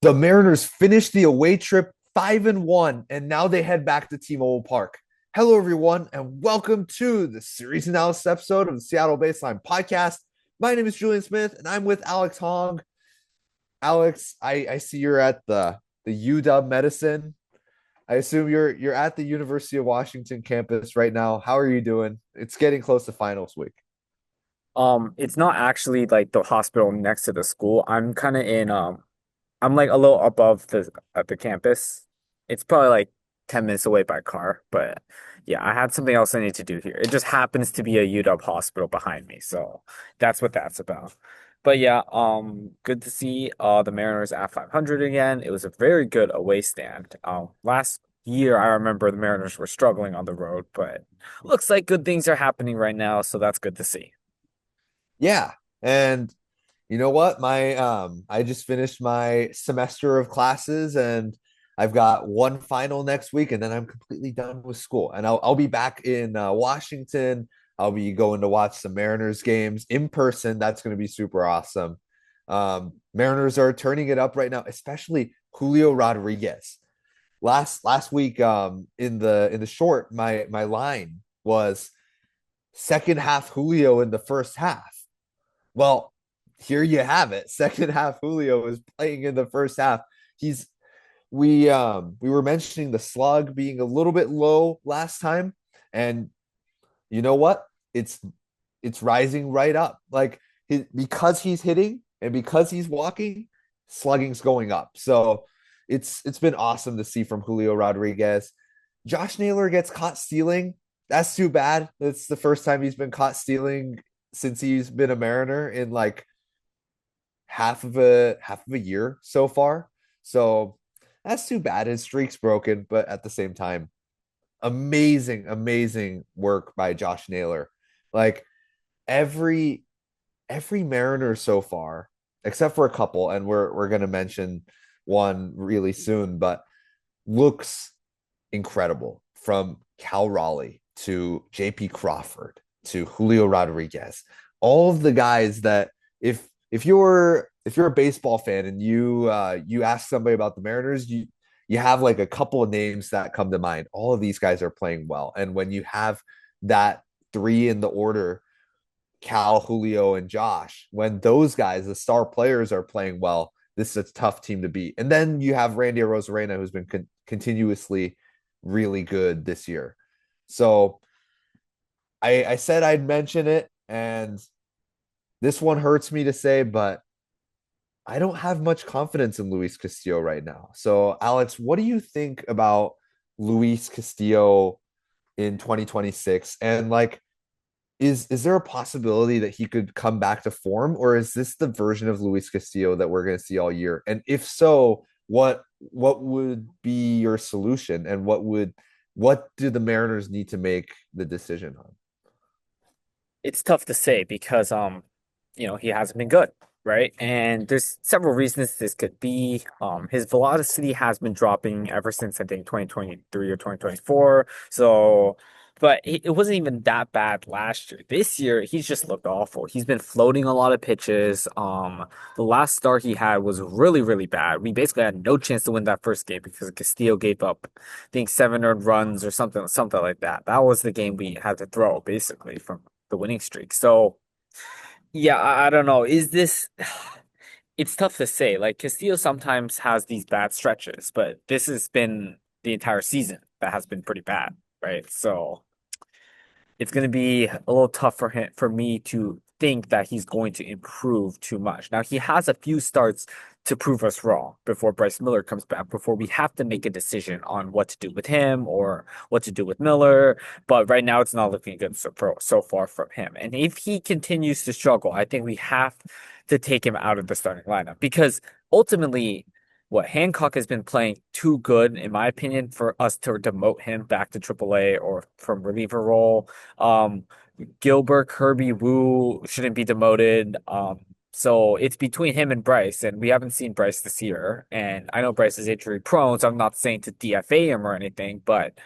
The Mariners finished the away trip 5-1, and now they head back to T-Mobile Park. Hello, everyone, and welcome to the series analysis episode of the Seattle Baseline Podcast. My name is Julian Smith, and I'm with Alex Hong. Alex, I see you're at the UW Medicine. I assume you're at the University of Washington campus right now. How are you doing? It's getting close to finals week. It's not actually like the hospital next to the school. I'm kind of in I'm like a little above the at the campus. It's probably like 10 minutes away by car, but yeah, I had something else I need to do here. It just happens to be a UW hospital behind me, so that's what that's about. But yeah, good to see the Mariners at 500 again. It was a very good away stand. Last year I remember the Mariners were struggling on the road, but looks like good things are happening right now, so that's good to see. Yeah, and you know what? My I just finished my semester of classes and I've got one final next week and then I'm completely done with school. And I'll be back in Washington. I'll be going to watch some Mariners games in person. That's going to be super awesome. Mariners are turning it up right now, especially Julio Rodriguez. Last week in the short my line was second half Julio in the first half. Well, here you have it. Second half Julio is playing in the first half. He's we were mentioning the slug being a little bit low last time, and you know what? It's rising right up. Like because he's hitting and because he's walking, slugging's going up. So it's been awesome to see from Julio Rodriguez. Josh Naylor gets caught stealing. That's too bad. That's the first time he's been caught stealing since he's been a Mariner in like half of a year so far. So that's too bad. His streak's broken, but at the same time, amazing work by Josh Naylor. Like every every Mariner so far, except for a couple, and we're gonna mention one really soon, but looks incredible from Cal Raleigh to JP Crawford to Julio Rodriguez. All of the guys that if you're a baseball fan and you ask somebody about the Mariners, you have like a couple of names that come to mind. All of these guys are playing well. And when you have that three in the order, Cal, Julio, and Josh, when those guys, the star players, are playing well, this is a tough team to beat. And then you have Randy Rosarena, who's been continuously really good this year. So I said I'd mention it, and this one hurts me to say, but I don't have much confidence in Luis Castillo right now. So, Alex, what do you think about Luis Castillo in 2026? And like, is there a possibility that he could come back to form, or is this the version of Luis Castillo that we're going to see all year? And if so, what would be your solution, and what do the Mariners need to make the decision on? It's tough to say because he hasn't been good, right? And there's several reasons this could be. His velocity has been dropping ever since I think 2023 or 2024. So, but it wasn't even that bad last year. This year, he's just looked awful. He's been floating a lot of pitches. The last start he had was really, really bad. We basically had no chance to win that first game because Castillo gave up, I think, 7 earned runs or something like that. That was the game we had to throw basically from the winning streak. So yeah, I don't know. Is this? It's tough to say. Like Castillo sometimes has these bad stretches, but this has been the entire season that has been pretty bad, right? So it's going to be a little tough for me to think that he's going to improve too much. Now he has a few starts to prove us wrong before Bryce Miller comes back, before we have to make a decision on what to do with him or what to do with Miller. But right now it's not looking good so far from him. And if he continues to struggle, I think we have to take him out of the starting lineup because ultimately what Hancock has been playing too good, in my opinion, for us to demote him back to AAA or from reliever role. Um, Gilbert, Kirby, Wu shouldn't be demoted. So it's between him and Bryce, and we haven't seen Bryce this year. And I know Bryce is injury prone, so I'm not saying to DFA him or anything, but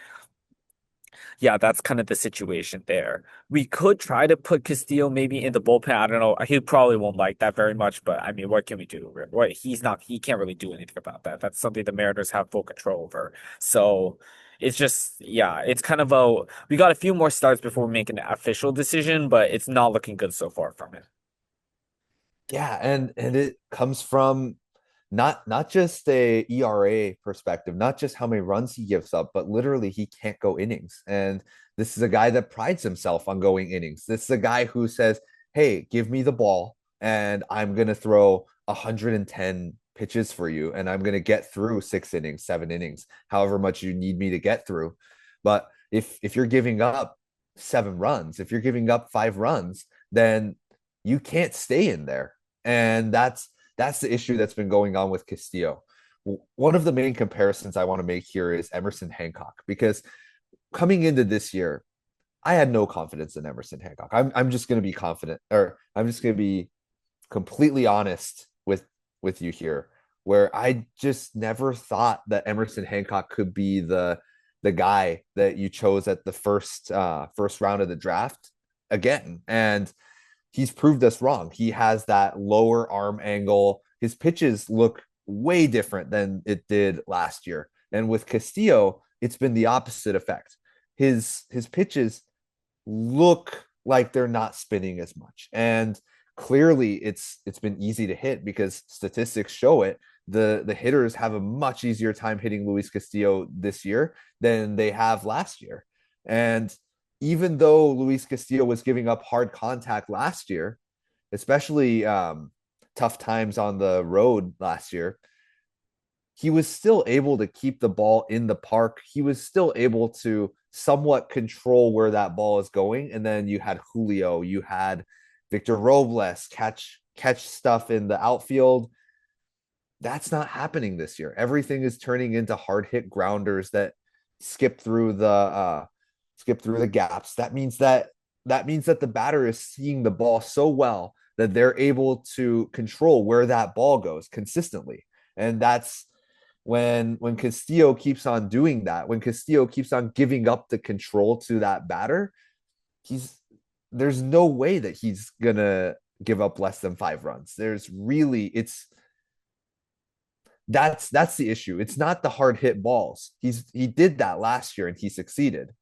Yeah, that's kind of the situation there. We could try to put Castillo maybe in the bullpen. I don't know. He probably won't like that very much, but I mean, what can we do? What he can't really do anything about that. That's something the Mariners have full control over. So it's just, yeah, it's kind of we got a few more starts before we make an official decision, but it's not looking good so far from it. Yeah, and it comes from not just a ERA perspective, not just how many runs he gives up, but literally he can't go innings. And this is a guy that prides himself on going innings. This is a guy who says, "Hey, give me the ball and I'm going to throw 110 pitches for you and I'm going to get through 6 innings, 7 innings, however much you need me to get through." But if you're giving up 7 runs, if you're giving up 5 runs, then you can't stay in there. And that's the issue that's been going on with Castillo. One of the main comparisons I want to make here is Emerson Hancock, because coming into this year, I had no confidence in Emerson Hancock. I'm just going to be confident, or I'm just going to be completely honest with you here, where I just never thought that Emerson Hancock could be the guy that you chose at the first round of the draft again. And he's proved us wrong. He has that lower arm angle. His pitches look way different than it did last year. And with Castillo, it's been the opposite effect. His pitches look like they're not spinning as much. And clearly it's been easy to hit because statistics show it. The hitters have a much easier time hitting Luis Castillo this year than they have last year. And even though Luis Castillo was giving up hard contact last year, especially tough times on the road last year, he was still able to keep the ball in the park. He was still able to somewhat control where that ball is going. And then you had Julio, you had Victor Robles catch stuff in the outfield. That's not happening this year. Everything is turning into hard hit grounders that skip through the gaps. That means that the batter is seeing the ball so well that they're able to control where that ball goes consistently. And that's when Castillo keeps on doing that, when Castillo keeps on giving up the control to that batter, he's there's no way that he's gonna give up less than 5 runs. There's really it's that's the issue. It's not the hard hit balls. He did that last year and he succeeded.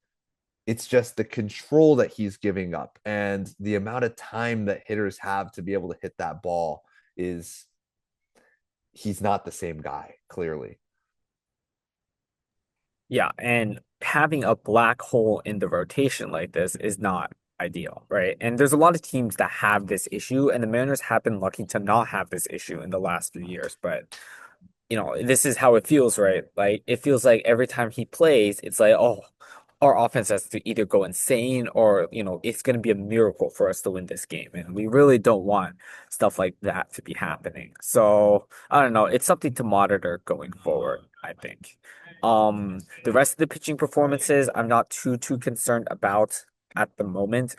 It's just the control that he's giving up and the amount of time that hitters have to be able to hit that ball is he's not the same guy, clearly. Yeah, and having a black hole in the rotation like this is not ideal, right? And there's a lot of teams that have this issue, and the Mariners have been lucky to not have this issue in the last few years. But this is how it feels, right? Like it feels like every time he plays, it's like, oh, our offense has to either go insane or, it's going to be a miracle for us to win this game. And we really don't want stuff like that to be happening. So I don't know. It's something to monitor going forward, I think. The rest of the pitching performances, I'm not too concerned about at the moment.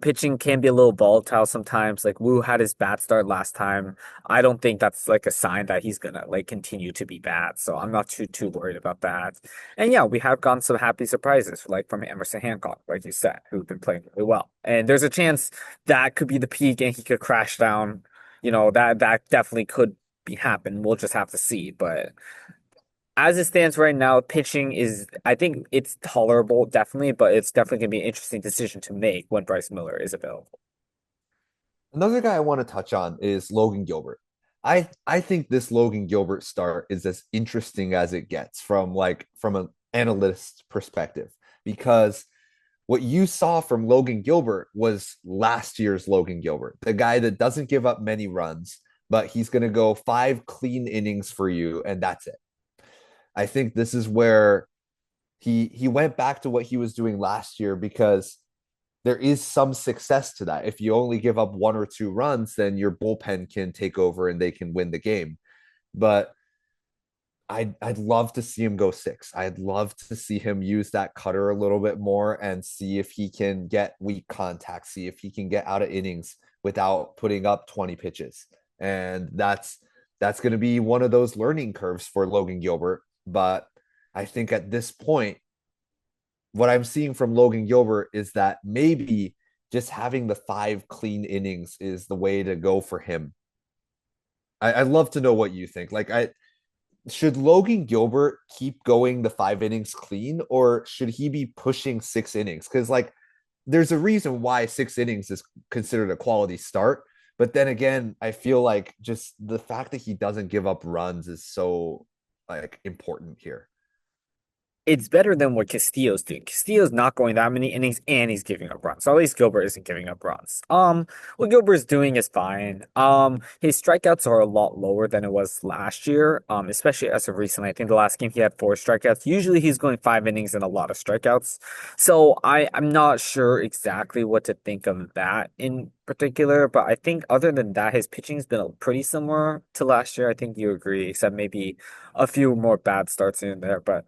Pitching can be a little volatile sometimes. Like Wu had his bad start last time. I don't think that's like a sign that he's gonna like continue to be bad. So I'm not too worried about that. And yeah, we have gotten some happy surprises, like from Emerson Hancock, like you said, who've been playing really well. And there's a chance that could be the peak and he could crash down. That definitely could be happen. We'll just have to see. But as it stands right now, pitching is, I think it's tolerable, definitely, but it's definitely going to be an interesting decision to make when Bryce Miller is available. Another guy I want to touch on is Logan Gilbert. I think this Logan Gilbert start is as interesting as it gets from an analyst perspective because what you saw from Logan Gilbert was last year's Logan Gilbert, the guy that doesn't give up many runs, but he's going to go 5 clean innings for you and that's it. I think this is where he went back to what he was doing last year because there is some success to that. If you only give up 1 or 2 runs, then your bullpen can take over and they can win the game. But I'd love to see him go 6. I'd love to see him use that cutter a little bit more and see if he can get weak contact, see if he can get out of innings without putting up 20 pitches. And that's going to be one of those learning curves for Logan Gilbert. But I think at this point, what I'm seeing from Logan Gilbert is that maybe just having the 5 clean innings is the way to go for him. I'd love to know what you think. Like, I should Logan Gilbert keep going the 5 innings clean, or should he be pushing 6 innings? Because like, there's a reason why 6 innings is considered a quality start. But then again, I feel like just the fact that he doesn't give up runs is so like important here. It's better than what Castillo's doing. Castillo's not going that many innings and he's giving up runs. So at least Gilbert isn't giving up runs. What Gilbert's doing is fine. His strikeouts are a lot lower than it was last year. Especially as of recently. I think the last game he had 4 strikeouts. Usually he's going 5 innings and a lot of strikeouts. So I'm not sure exactly what to think of that in particular, but I think other than that, his pitching's been pretty similar to last year. I think you agree, except maybe a few more bad starts in there, but.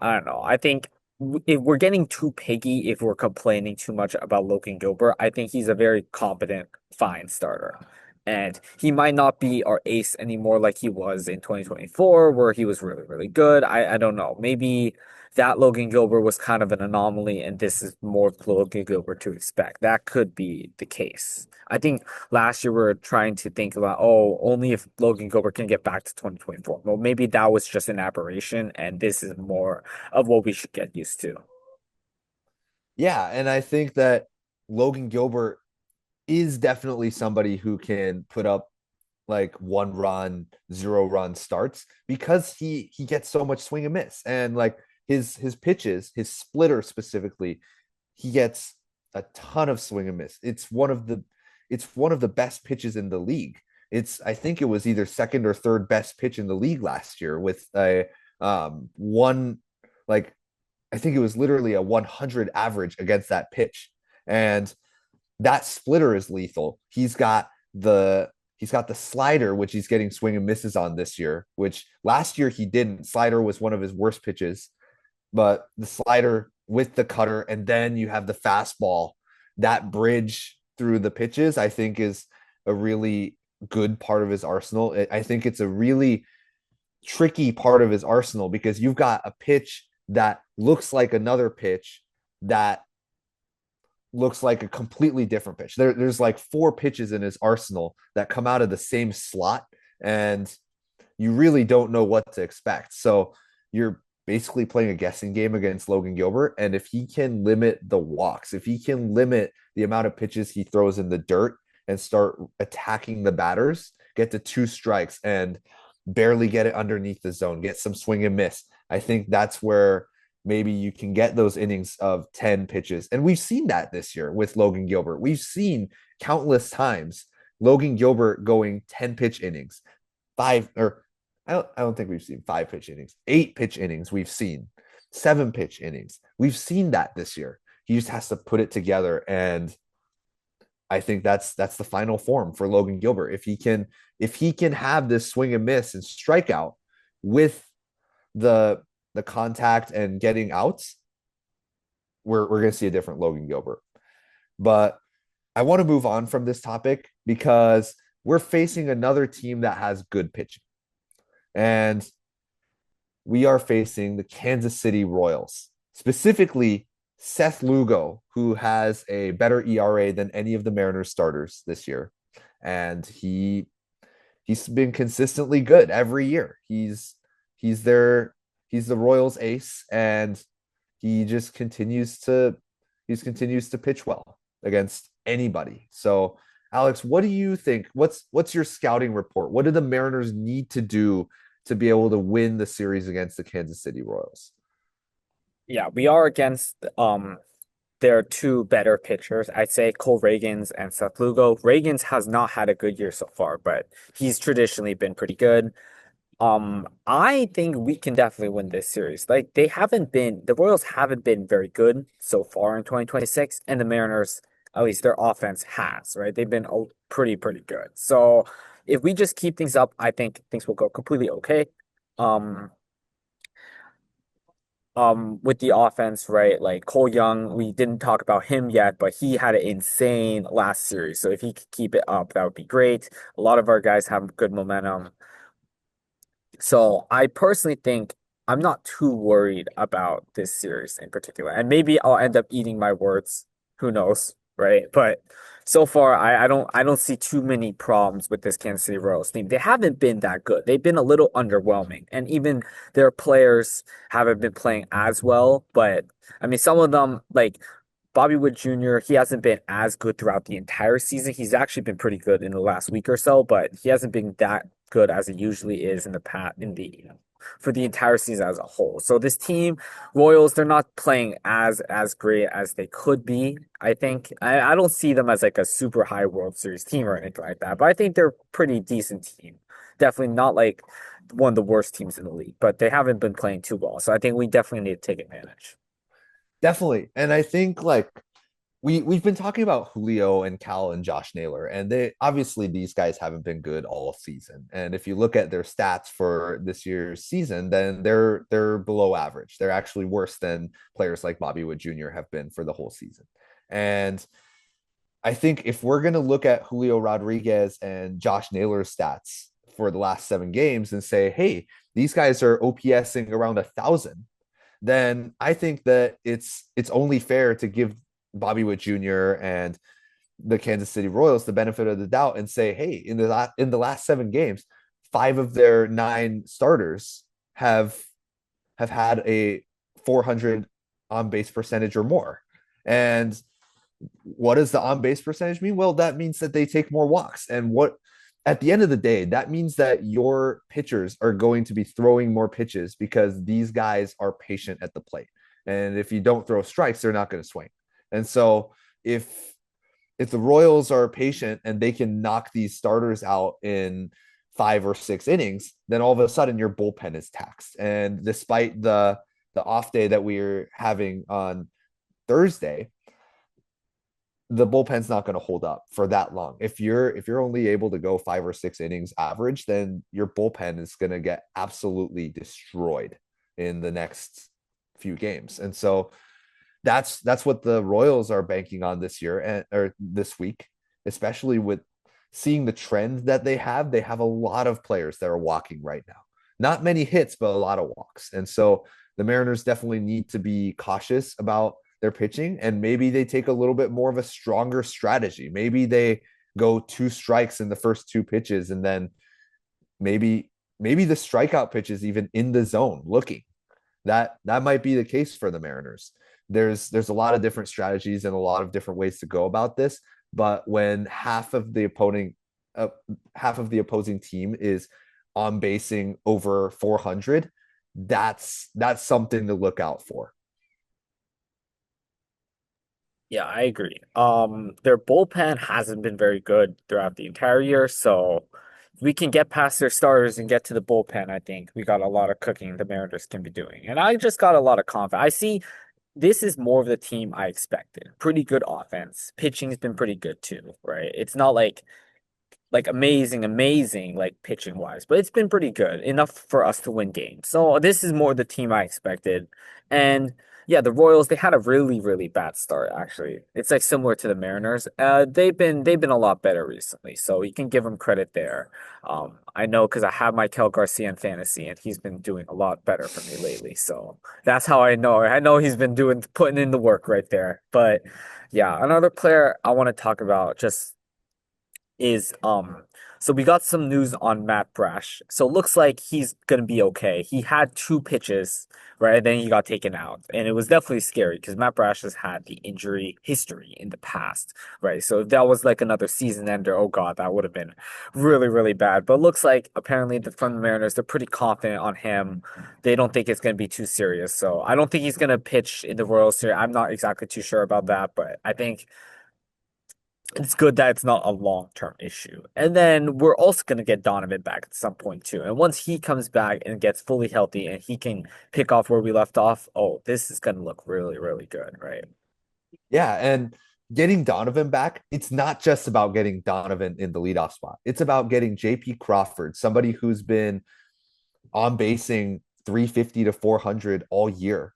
I don't know. I think if we're getting too picky, if we're complaining too much about Logan Gilbert, I think he's a very competent, fine starter. And he might not be our ace anymore like he was in 2024, where he was really, really good. I don't know. Maybe that Logan Gilbert was kind of an anomaly, and this is more of Logan Gilbert to expect. That could be the case. I think last year we were trying to think about, oh, only if Logan Gilbert can get back to 2024. Well, maybe that was just an aberration, and this is more of what we should get used to. Yeah, and I think that Logan Gilbert is definitely somebody who can put up like 1 run, 0 run starts because he gets so much swing and miss. And like his pitches, his splitter specifically, he gets a ton of swing and miss. It's one of the best pitches in the league. It's I think it was either second or third best pitch in the league last year with a one like I think it was literally a 100 average against that pitch. And that splitter is lethal. He's got the slider, which he's getting swing and misses on this year, which last year he didn't. Slider was one of his worst pitches, but the slider with the cutter, and then you have the fastball, that bridge through the pitches, I think is a really good part of his arsenal. I think it's a really tricky part of his arsenal because you've got a pitch that looks like another pitch that looks like a completely different pitch. There's like 4 pitches in his arsenal that come out of the same slot, and you really don't know what to expect. So you're basically playing a guessing game against Logan Gilbert. And if he can limit the walks, if he can limit the amount of pitches he throws in the dirt and start attacking the batters, get to 2 strikes and barely get it underneath the zone, get some swing and miss. I think that's where maybe you can get those innings of 10 pitches. And we've seen that this year with Logan Gilbert. We've seen countless times Logan Gilbert going 10 pitch innings, five or I don't think we've seen 5 pitch innings, 8 pitch innings. We've seen 7 pitch innings. We've seen that this year. He just has to put it together. And I think that's the final form for Logan Gilbert. If he can have this swing and miss and strikeout with the the contact and getting outs, we're gonna see a different Logan Gilbert. But I want to move on from this topic because we're facing another team that has good pitching. And we are facing the Kansas City Royals, specifically Seth Lugo, who has a better ERA than any of the Mariners starters this year. And he's been consistently good every year. He's their he's the Royals ace, and he just continues to pitch well against anybody. So Alex, what do you think? What's your scouting report? What do the Mariners need to do to be able to win the series against the Kansas City Royals? Yeah, we are against their two better pitchers. I'd say Cole Ragans and Seth Lugo. Ragans has not had a good year so far, but he's traditionally been pretty good. I think we can definitely win this series. Like the Royals haven't been very good so far in 2026, and the Mariners, at least their offense has, right? They've been pretty good. So if we just keep things up, I think things will go completely okay. Um, with the offense, right? Like Cole Young, we didn't talk about him yet, but he had an insane last series. So if he could keep it up, that would be great. A lot of our guys have good momentum. So I personally think I'm not too worried about this series in particular. And maybe I'll end up eating my words. Who knows, right? But so far, I don't see too many problems with this Kansas City Royals team. They haven't been that good. They've been a little underwhelming, and even their players haven't been playing as well. But I mean, some of them like Bobby Wood Jr., he hasn't been as good throughout the entire season. He's actually been pretty good in the last week or so, but he hasn't been that good as it usually is in the past in the for the entire season as a whole. So this team, Royals, they're not playing as great as they could be. I think I don't see them as like a super high World Series team or anything like that, but I think they're a pretty decent team. Definitely not like one of the worst teams in the league, but they haven't been playing too well. So I think we definitely need to take advantage. Definitely. And I think like we've been talking about Julio and Cal and Josh Naylor, and they obviously these guys haven't been good all season. And if you look at their stats for this year's season, then they're below average. They're actually worse than players like Bobby Wood Jr. have been for the whole season. And I think if we're gonna look at Julio Rodriguez and Josh Naylor's stats for the last 7 games and say, hey, these guys are OPSing around 1,000, then I think that it's only fair to give Bobby Witt Jr. and the Kansas City Royals the benefit of the doubt and say, hey, in the last 7 games, 5 of their 9 starters have had a 400 on base percentage or more. And what does the on base percentage mean? Well, that means that they take more walks. And what at the end of the day, that means that your pitchers are going to be throwing more pitches because these guys are patient at the plate. And if you don't throw strikes, they're not going to swing. And so if the Royals are patient and they can knock these starters out in 5 or 6 innings, then all of a sudden your bullpen is taxed. And despite the off day that we're having on Thursday, the bullpen's not going to hold up for that long. If you're only able to go 5 or 6 innings average, then your bullpen is going to get absolutely destroyed in the next few games. And so that's what the Royals are banking on this year and or this week, especially with seeing the trend that they have. They have a lot of players that are walking right now. Not many hits, but a lot of walks. And so the Mariners definitely need to be cautious about their pitching, and maybe they take a little bit more of a stronger strategy. Maybe they go 2 strikes in the first 2 pitches, and then maybe the strikeout pitch is even in the zone looking. That might be the case for the Mariners. There's a lot of different strategies and a lot of different ways to go about this, but when half of the opposing team is on basing over 400, that's something to look out for. Yeah, I agree. Their bullpen hasn't been very good throughout the entire year, so if we can get past their starters and get to the bullpen, I think we got a lot of cooking the Mariners can be doing. And I just got a lot of confidence. I see this is more of the team I expected. Pretty good offense. Pitching's been pretty good too, right? It's not like amazing, like pitching wise, but it's been pretty good enough for us to win games. So this is more the team I expected. And yeah, the Royals, they had a really bad start, actually. It's like similar to the Mariners. They've been a lot better recently, so you can give them credit there. I know because I have my Kel Garcia in fantasy, and he's been doing a lot better for me lately. So that's how I know. I know he's been putting in the work right there. But yeah, another player I want to talk about just is so we got some news on Matt Brash. So it looks like he's gonna be okay. He had 2 pitches, right? Then he got taken out. And it was definitely scary because Matt Brash has had the injury history in the past, right? So if that was like another season ender, oh God, that would have been really bad. But it looks like apparently from the Mariners, they're pretty confident on him. They don't think it's gonna be too serious. So I don't think he's gonna pitch in the Royals Series. I'm not exactly too sure about that, but I think it's good that it's not a long-term issue. And then we're also going to get Donovan back at some point too. And once he comes back and gets fully healthy and he can pick off where we left off, oh, this is going to look really good, right? Yeah, and getting Donovan back, it's not just about getting Donovan in the leadoff spot. It's about getting JP Crawford, somebody who's been on basing 350 to 400 all year,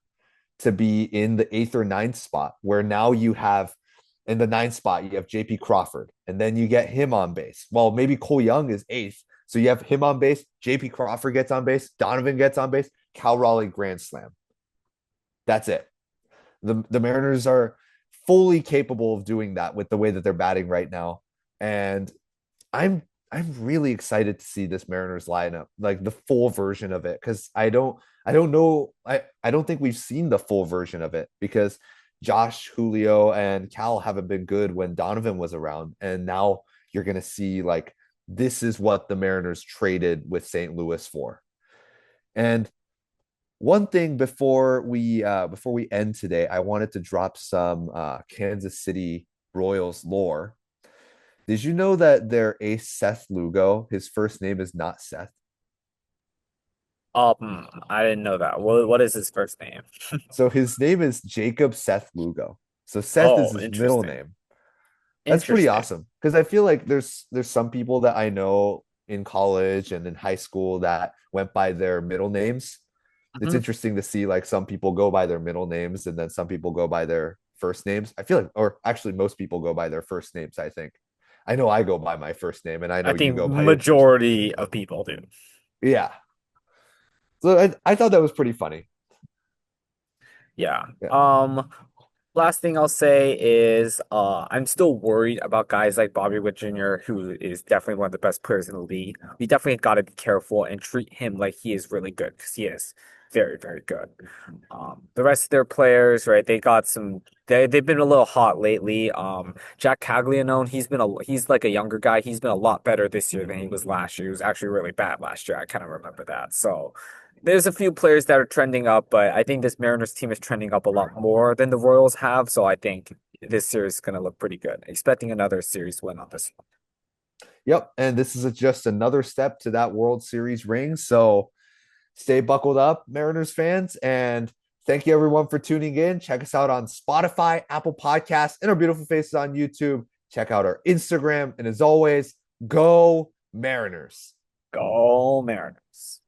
to be in the eighth or ninth spot, where now you have in the ninth spot, you have JP Crawford, and then you get him on base. Well, maybe Cole Young is eighth. So you have him on base, JP Crawford gets on base, Donovan gets on base, Cal Raleigh grand slam. That's it. The Mariners are fully capable of doing that with the way that they're batting right now. And I'm I'm really excited to see this Mariners lineup, like the full version of it, because I don't know I don't think we've seen the full version of it because Josh, Julio, and Cal haven't been good when Donovan was around, and now you're gonna see like this is what the Mariners traded with St. Louis for. And one thing before we end today, I wanted to drop some Kansas City Royals lore. Did you know that their ace Seth Lugo, his first name is not Seth? I didn't know that. What is his first name? So his name is Jacob Seth Lugo. So Seth is Oh, his middle interesting. name. That's pretty Interesting. awesome because I feel like there's some people that I know in college and in high school that went by their middle names. It's Hmm. interesting to see like some people go by their middle names and then some people go by their first names. I feel like, or actually, most people go by their first names, I think. I know I go by my first name and I I know you think go by your first name. majority of people do. Yeah. So I thought that was pretty funny. Yeah. Yeah. Last thing I'll say is I'm still worried about guys like Bobby Witt Jr., who is definitely one of the best players in the league. We definitely got to be careful and treat him like he is really good because he is very, very good. The rest of their players, right? They've been a little hot lately. Jack Caglianone, he's like a younger guy. He's been a lot better this year than he was last year. He was actually really bad last year. I kind of remember that. So there's a few players that are trending up, but I think this Mariners team is trending up a lot more than the Royals have. So I think this series is going to look pretty good. Expecting another series win on this one. Yep. And this is just another step to that World Series ring. So stay buckled up, Mariners fans. And thank you everyone for tuning in. Check us out on Spotify, Apple Podcasts, and our beautiful faces on YouTube. Check out our Instagram. And as always, go Mariners. Go Mariners.